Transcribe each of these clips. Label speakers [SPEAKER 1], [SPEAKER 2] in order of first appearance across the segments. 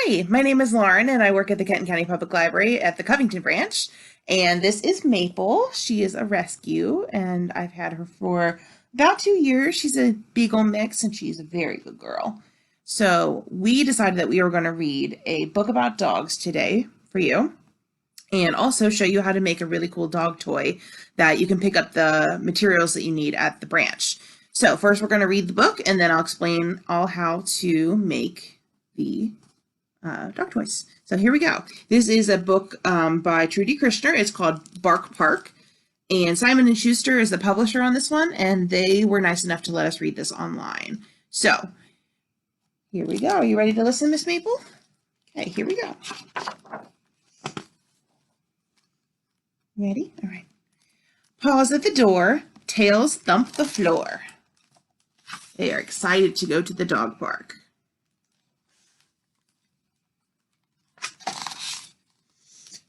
[SPEAKER 1] Hi, my name is Lauren, and I work at the Kenton County Public Library at the Covington branch. And this is Maple. She is a rescue, and I've had her for about 2 years. She's a Beagle mix, and she's a very good girl. So we decided that we were going to read a book about dogs today for you, and also show you how to make a really cool dog toy that you can pick up the materials that you need at the branch. So first we're going to read the book, and then I'll explain all how to make the dog toys. So here we go. This is a book by Trudy Krishner. It's called Bark Park, and Simon & Schuster is the publisher on this one, and they were nice enough to let us read this online. So here we go. Are you ready to listen, Miss Maple? Okay, here we go. Ready? All right. Paws at the door, tails thump the floor. They are excited to go to the dog park.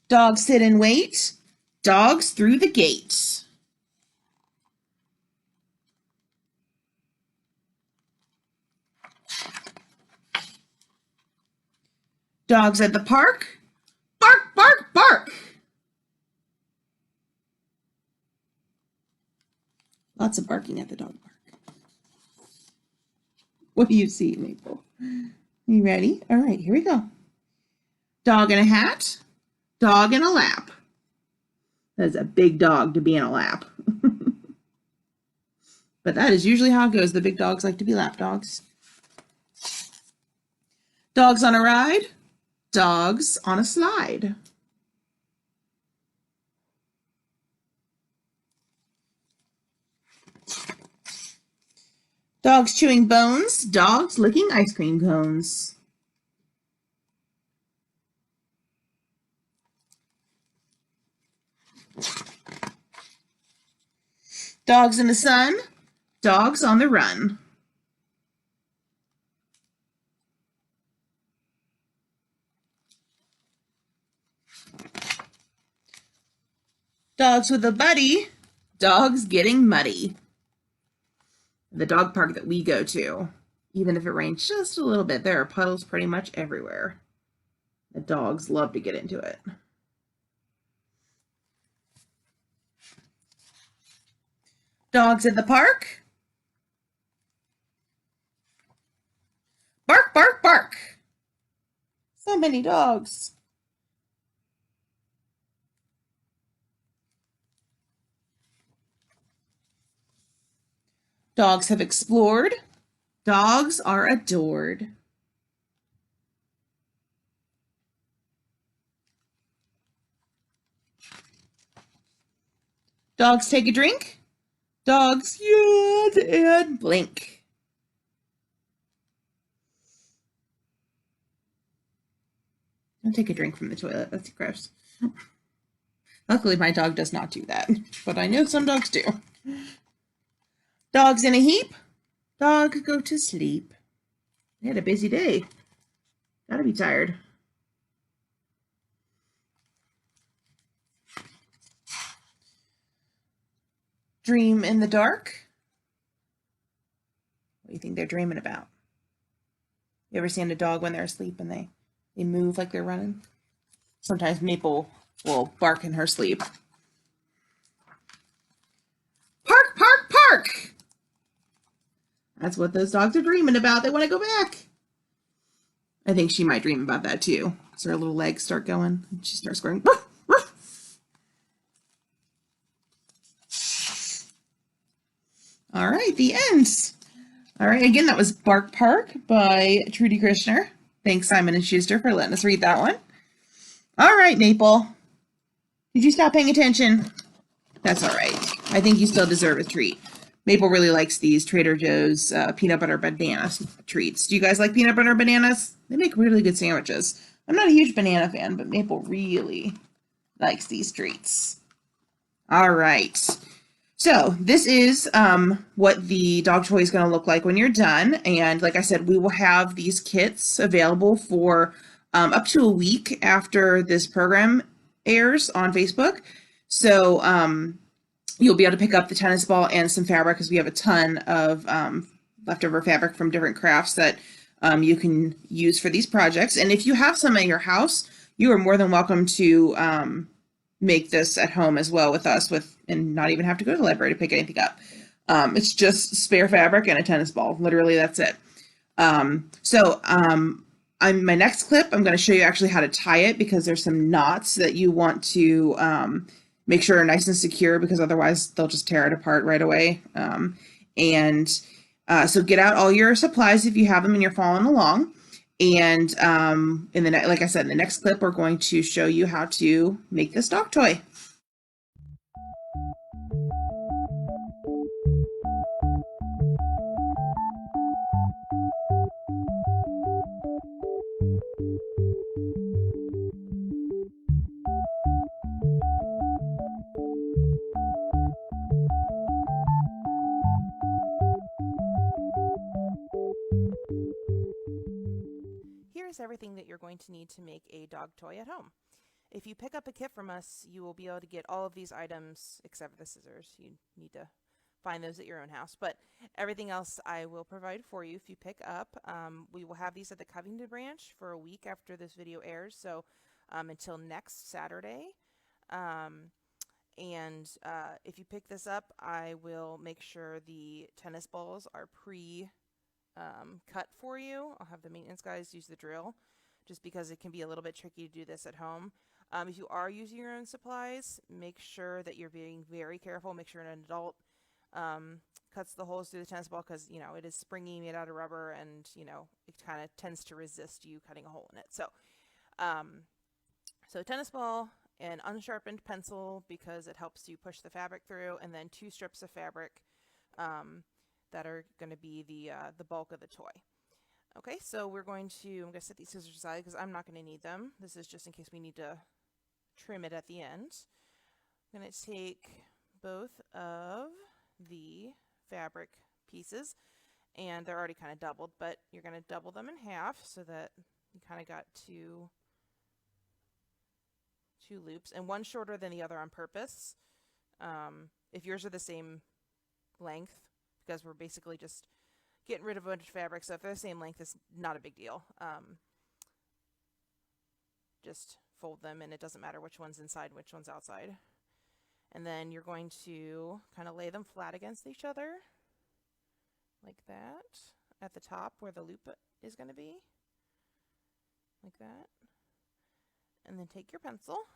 [SPEAKER 1] Dogs sit and wait, dogs through the gate. Dogs at the park, bark, bark, bark. Lots of barking at the dog park. What do you see, Maple? You ready? All right, here we go. Dog in a hat, dog in a lap. That's a big dog to be in a lap. But that is usually how it goes. The big dogs like to be lap dogs. Dogs on a ride, dogs on a slide. Dogs chewing bones, dogs licking ice cream cones. Dogs in the sun, dogs on the run. Dogs with a buddy, dogs getting muddy. The dog park that we go to, even if it rains just a little bit, there are puddles pretty much everywhere. The dogs love to get into it. Dogs at the park. Bark, bark, bark. So many dogs. Dogs have explored. Dogs are adored. Dogs take a drink. Dogs yawn and blink. Don't take a drink from the toilet. That's gross. Luckily, my dog does not do that, but I know some dogs do. Dogs in a heap. Dog go to sleep. They had a busy day. Gotta be tired. Dream in the dark. What do you think they're dreaming about? You ever seen a dog when they're asleep and they move like they're running? Sometimes Maple will bark in her sleep. Park, park, park! That's what those dogs are dreaming about. They want to go back. I think she might dream about that too. So her little legs start going and she starts going, woof, woof. All right, the end. All right, again, that was Bark Park by Trudy Krishner. Thanks, Simon & Schuster, for letting us read that one. All right, Maple. Did you stop paying attention? That's all right. I think you still deserve a treat. Maple really likes these Trader Joe's peanut butter banana treats. Do you guys like peanut butter bananas? They make really good sandwiches. I'm not a huge banana fan, but Maple really likes these treats. All right. So this is what the dog toy is going to look like when you're done. And like I said, we will have these kits available for up to a week after this program airs on Facebook. So you'll be able to pick up the tennis ball and some fabric because we have a ton of leftover fabric from different crafts that you can use for these projects. And if you have some at your house, you are more than welcome to make this at home as well with us, and not even have to go to the library to pick anything up. It's just spare fabric and a tennis ball. Literally, that's it. My next clip, I'm going to show you actually how to tie it, because there's some knots that you want to make sure are nice and secure, because otherwise they'll just tear it apart right away. So get out all your supplies if you have them and you're following along. And like I said, in the next clip, we're going to show you how to make this dog toy.
[SPEAKER 2] Here's everything that you're going to need to make a dog toy at home. If you pick up a kit from us, you will be able to get all of these items except for the scissors. You need to find those at your own house, but everything else I will provide for you if you pick up. We will have these at the Covington branch for a week after this video airs, so until next Saturday. If you pick this up, I will make sure the tennis balls are cut for you. I'll have the maintenance guys use the drill, just because it can be a little bit tricky to do this at home. If you are using your own supplies, make sure that you're being very careful. Make sure an adult cuts the holes through the tennis ball, because it is springy, made out of rubber, and it kind of tends to resist you cutting a hole in it. So tennis ball, an unsharpened pencil, because it helps you push the fabric through, and then 2 strips of fabric that are going to be the bulk of the toy. Okay, so I'm going to set these scissors aside because I'm not going to need them. This is just in case we need to trim it at the end. I'm going to take both of the fabric pieces, and they're already kind of doubled, but you're going to double them in half so that you kind of got two loops, and one shorter than the other on purpose. If yours are the same length, because we're basically just getting rid of a bunch of fabric, so if they're the same length, it's not a big deal. Just fold them, and it doesn't matter which one's inside and which one's outside. And then you're going to kind of lay them flat against each other, like that, at the top where the loop is going to be, like that. And then take your pencil,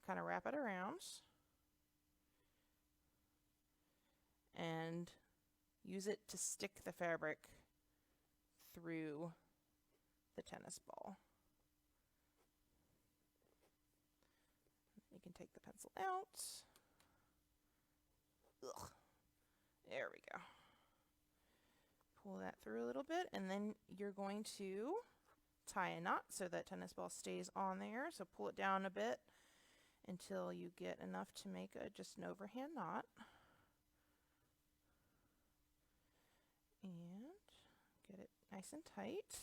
[SPEAKER 2] kind of wrap it around, and use it to stick the fabric through the tennis ball. You can take the pencil out. Ugh. There we go. Pull that through a little bit, and then you're going to tie a knot so that tennis ball stays on there. So pull it down a bit until you get enough to make just an overhand knot. And get it nice and tight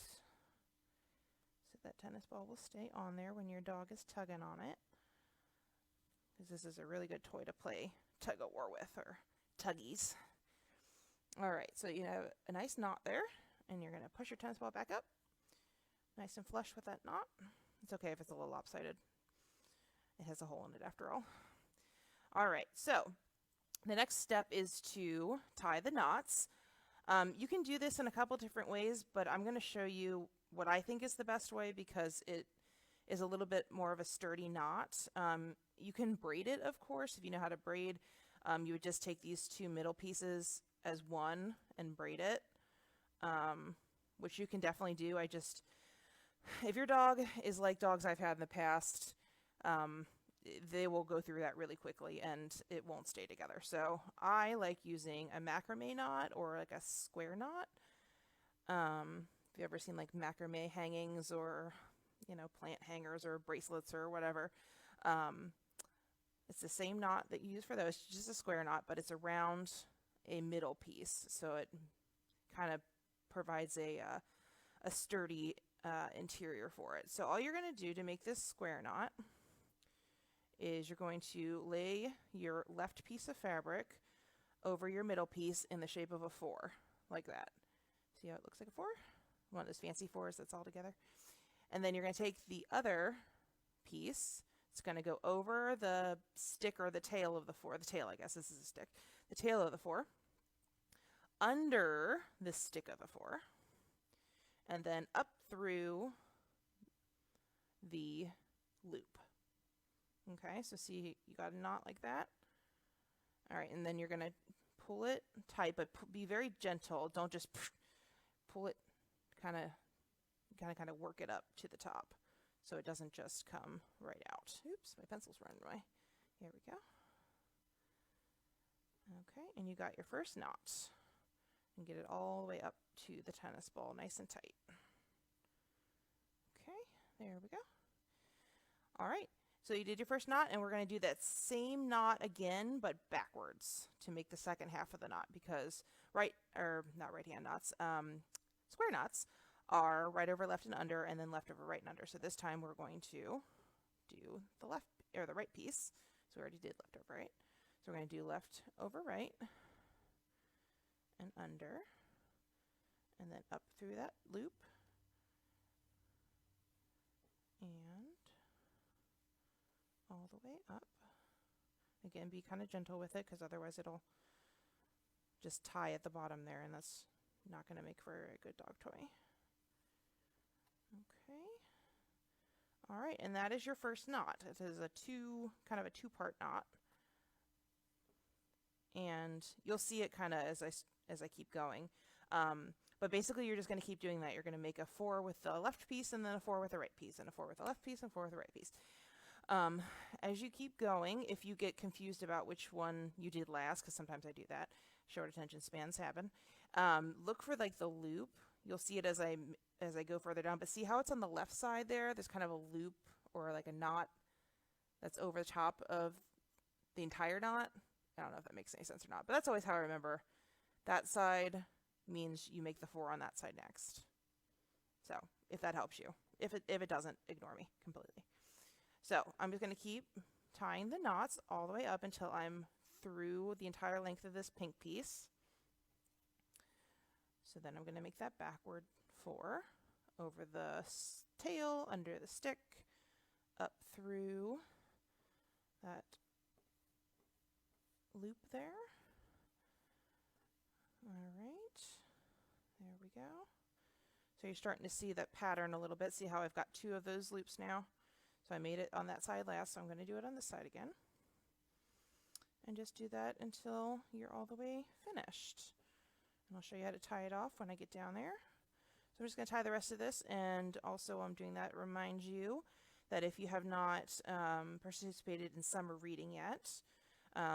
[SPEAKER 2] so that tennis ball will stay on there when your dog is tugging on it, because this is a really good toy to play tug-of-war with, or tuggies. Alright, so you have a nice knot there, and you're going to push your tennis ball back up nice and flush with that knot. It's okay if it's a little lopsided. It has a hole in it after all. Alright, so the next step is to tie the knots. You can do this in a couple different ways, but I'm going to show you what I think is the best way, because it is a little bit more of a sturdy knot. You can braid it, of course, if you know how to braid. You would just take these 2 middle pieces as one and braid it, which you can definitely do. If your dog is like dogs I've had in the past, they will go through that really quickly and it won't stay together. So I like using a macrame knot or like a square knot. If you've ever seen like macrame hangings, or plant hangers or bracelets or whatever, it's the same knot that you use for those, just a square knot, but it's around a middle piece, so it kind of provides a sturdy interior for it. So all you're going to do to make this square knot is you're going to lay your left piece of fabric over your middle piece in the shape of a 4, like that. See how it looks like a 4? one of those fancy fours that's all together. And then you're going to take the other piece. It's going to go over the stick or the tail of the four. The tail, I guess. This is a stick. The tail of the four. Under the stick of the four. And then up through the loop. Okay, so see, you got a knot like that. All right, and then you're going to pull it tight, but be very gentle. Don't just pull it, kind of work it up to the top so it doesn't just come right out. Oops, my pencil's running away. Here we go. Okay, and you got your first knot. And get it all the way up to the tennis ball, nice and tight. Okay, there we go. All right, so you did your first knot, and we're going to do that same knot again, but backwards to make the second half of the knot, because not right hand knots, square knots are right over left and under, and then left over right and under. So this time we're going to do the left or the right piece. So we already did left over right. So we're going to do left over right and under, and then up through that loop, and all the way up. Again, be kind of gentle with it, because otherwise it'll just tie at the bottom there, and that's not going to make for a good dog toy. Okay. All right, and that is your first knot. It is kind of a two-part knot. And you'll see it kind of as I keep going. But basically, you're just going to keep doing that. You're going to make a 4 with the left piece, and then a 4 with the right piece, and a 4 with the left piece, and 4 with the right piece. As you keep going, if you get confused about which one you did last, because sometimes I do that, short attention spans happen, look for like the loop. You'll see it as I go further down, but see how it's on the left side there? There's kind of a loop or like a knot that's over the top of the entire knot. I don't know if that makes any sense or not, but that's always how I remember. That side means you make the 4 on that side next. So if that helps you. If it doesn't, ignore me completely. So I'm just going to keep tying the knots all the way up until I'm through the entire length of this pink piece. So then I'm going to make that backward 4 over the tail, under the stick, up through that loop there. All right, there we go. So you're starting to see that pattern a little bit. See how I've got 2 of those loops now? So I made it on that side last, so I'm going to do it on this side again. And just do that until you're all the way finished. And I'll show you how to tie it off when I get down there. So I'm just going to tie the rest of this, and also I'm doing that to remind you that if you have not participated in summer reading yet,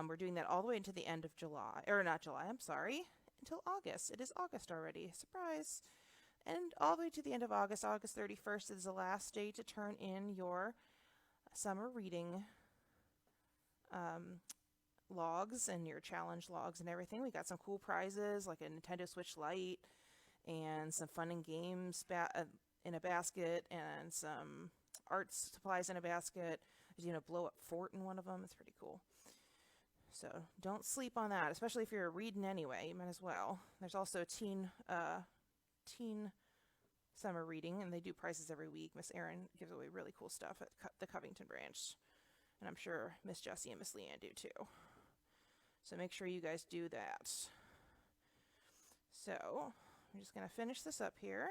[SPEAKER 2] we're doing that all the way into the end of July, or not July, I'm sorry, until August. It is August already, surprise. And all the way to the end of August, August 31st is the last day to turn in your summer reading logs and your challenge logs and everything. We got some cool prizes like a Nintendo Switch Lite and some fun and games in a basket, and some art supplies in a basket. There's a blow up fort in one of them. It's pretty cool. So don't sleep on that, especially if you're reading anyway. You might as well. There's also teen summer reading, and they do prizes every week. Miss Erin gives away really cool stuff at the Covington branch, and I'm sure Miss Jessie and Miss Leanne do too. So make sure you guys do that. So I'm just going to finish this up here.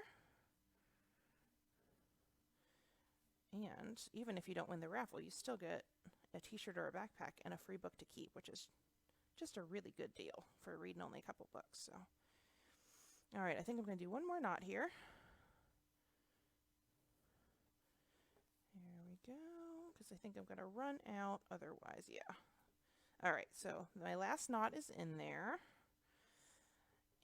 [SPEAKER 2] And even if you don't win the raffle, you still get a t-shirt or a backpack and a free book to keep, which is just a really good deal for reading only a couple books. So, all right, I think I'm going to do one more knot here. There we go, because I think I'm going to run out otherwise. Yeah. All right, so my last knot is in there,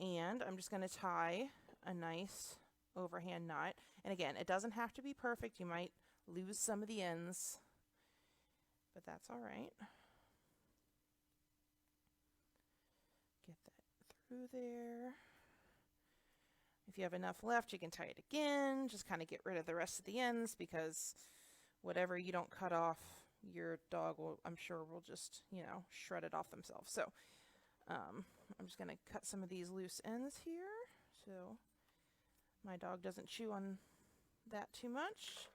[SPEAKER 2] and I'm just going to tie a nice overhand knot. And again, it doesn't have to be perfect. You might lose some of the ends, but that's all right. Get that through there. If you have enough left, you can tie it again. Just kind of get rid of the rest of the ends, because whatever you don't cut off, your dog will, I'm sure, will just, shred it off themselves. So I'm just going to cut some of these loose ends here. So My dog doesn't chew on that too much.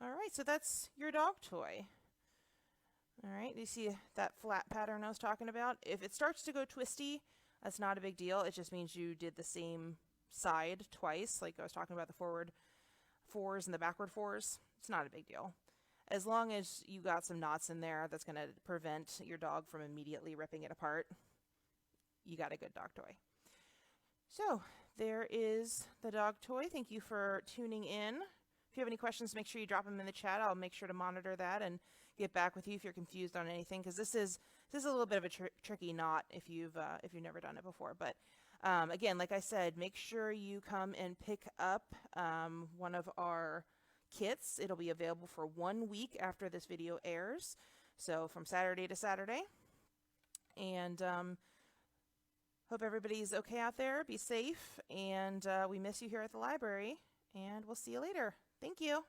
[SPEAKER 2] All right, so that's your dog toy. All right, you see that flat pattern I was talking about? If it starts to go twisty, that's not a big deal. It just means you did the same side twice, like I was talking about the forward fours and the backward fours. It's not a big deal. As long as you got some knots in there, that's going to prevent your dog from immediately ripping it apart. You got a good dog toy. So there is the dog toy. Thank you for tuning in. If you have any questions, make sure you drop them in the chat. I'll make sure to monitor that and get back with you if you're confused on anything, because this is a little bit of a tricky knot if you've never done it before. But again, like I said, make sure you come and pick up one of our kits. It'll be available for 1 week after this video airs, so from Saturday to Saturday. And hope everybody's okay out there. Be safe, and we miss you here at the library, and we'll see you later. Thank you.